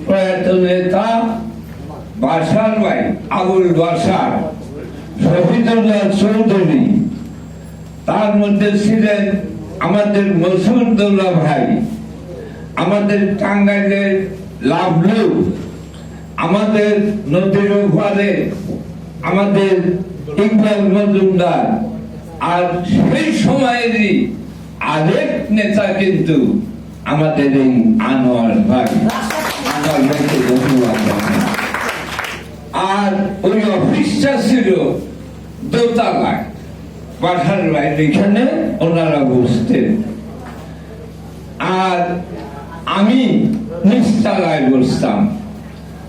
প্রয়াত নেতা বাসার ভাই আবুল বাসার, শহীদুল্লাহ চৌধুরী, তার মধ্যে ছিলেন আমাদের মসুদুল্লাহ ভাই, আমাদের টাঙ্গাইলের লাভলু, আমাদের নদীর ওপারে আমাদের ইকবাল মজুমদার, আর সেই সময়েরই আরেক নেতা কিন্তু আমাদের এই আনোয়ার ভাই। আনোয়ার ভাইকে ধন্যবাদ। আর ওই অফিসটা ছিল দোতলায়, বাসার বাইরে এখানে ওনারা বসতেন, আর আমি নিচতলায় বসতাম।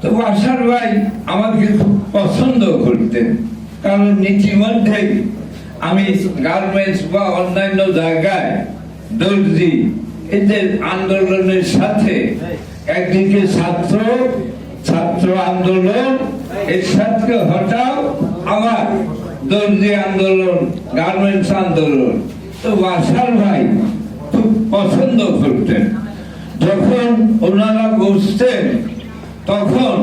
তো বাসার ভাই আমাকে খুব পছন্দ করতেন, কারণ ইতিমধ্যে আমি গার্মেন্টস বা অন্যান্য জায়গায় দর্জি এদের আন্দোলনের সাথে একদিকে ছাত্র আন্দোলন, এর সাথে হঠাৎ আবার দর্জি আন্দোলন, গার্মেন্টস আন্দোলন। তো বাসার ভাই খুব পছন্দ করতেন। যখন ওনারা বসতেন তখন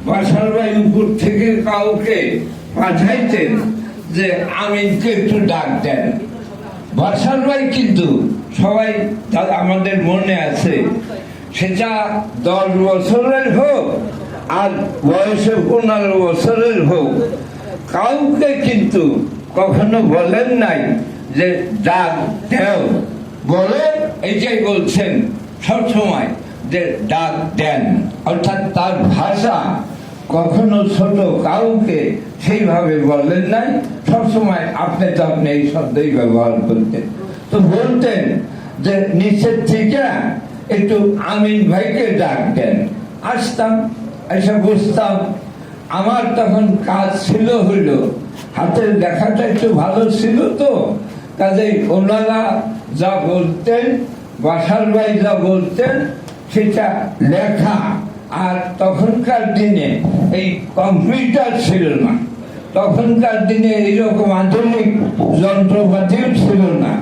বাসার ভাই উপর থেকে কাউকে পাঠাইতেন যে আমিনকে একটু ডাক দেন। বাসার ভাই কিন্তু সবাই আমাদের মনে আছে, সেটা 10 বছরের হোক আর বয়সে 15 বছরের হোক, কাউকে কিন্তু কখনো বলেন নাই যে ডাক দেও, বলে এটাই বলছেন সবসময় যে ডাক দেন। অর্থাৎ তার ভাষা কখনো ছোট কাউকে সেইভাবে বলেন নাই, সবসময় আপনি তো আপনি এই শব্দই ব্যবহার করতেন। তো বলতেন যে নিচের থেকে একটু আমিন ভাইকে ডাক দেন। আসতাম, এসে বসতাম। আমার তখন কাজ ছিল হইল, হাতের লেখাটা একটু ভালো ছিল, তো কাজেই ওনারা যা বলতেন, বাসার ভাই যা বলতেন সেটা লেখা। আর তখনকার দিনে এই কম্পিউটার ছিল না, তখনকার দিনে এইরকম আধুনিক যন্ত্রপাতিও ছিল না,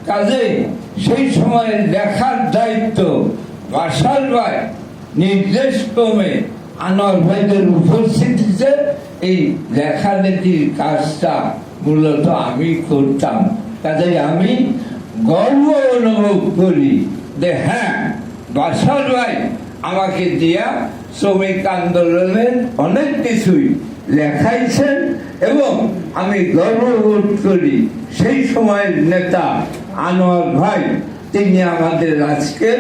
কাজেই সেই সময় লেখার দায়িত্ব বাসার ভাই নির্দেশ ক্রমে আনোয়ার ভাইদের উপস্থিতিতে এই লেখালেখির কাজটা মূলত আমি করতাম। কাজেই আমি গর্ব অনুভব করি যে হ্যাঁ, বাসার ভাই আমাকে দিয়া শ্রমিক আন্দোলনের অনেক কিছুই লেখাইছেন, এবং আমি গর্ববোধ করি সেই সময়ের নেতা আনোয়ার ভাই তিনি আমাদের আজকের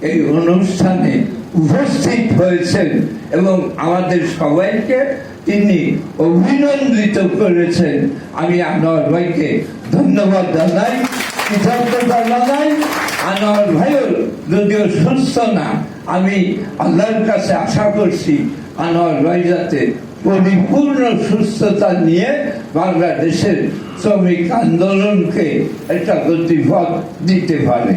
এই অনুষ্ঠানে উপস্থিত হয়েছেন এবং আমাদের সবাইকে তিনি অভিনন্দিত করেছেন। আমি আনোয়ার ভাইকে ধন্যবাদ জানাই, কৃতজ্ঞতা জানাই। আনোয়ার ভাইও যদিও সুস্থ না, আমি আল্লাহর কাছে আশা করছি আনোয়ার ভাই যাতে পরিপূর্ণ সুস্থতা নিয়ে বাংলাদেশের শ্রমিক আন্দোলনকে একটা গতিপথ দিতে পারে।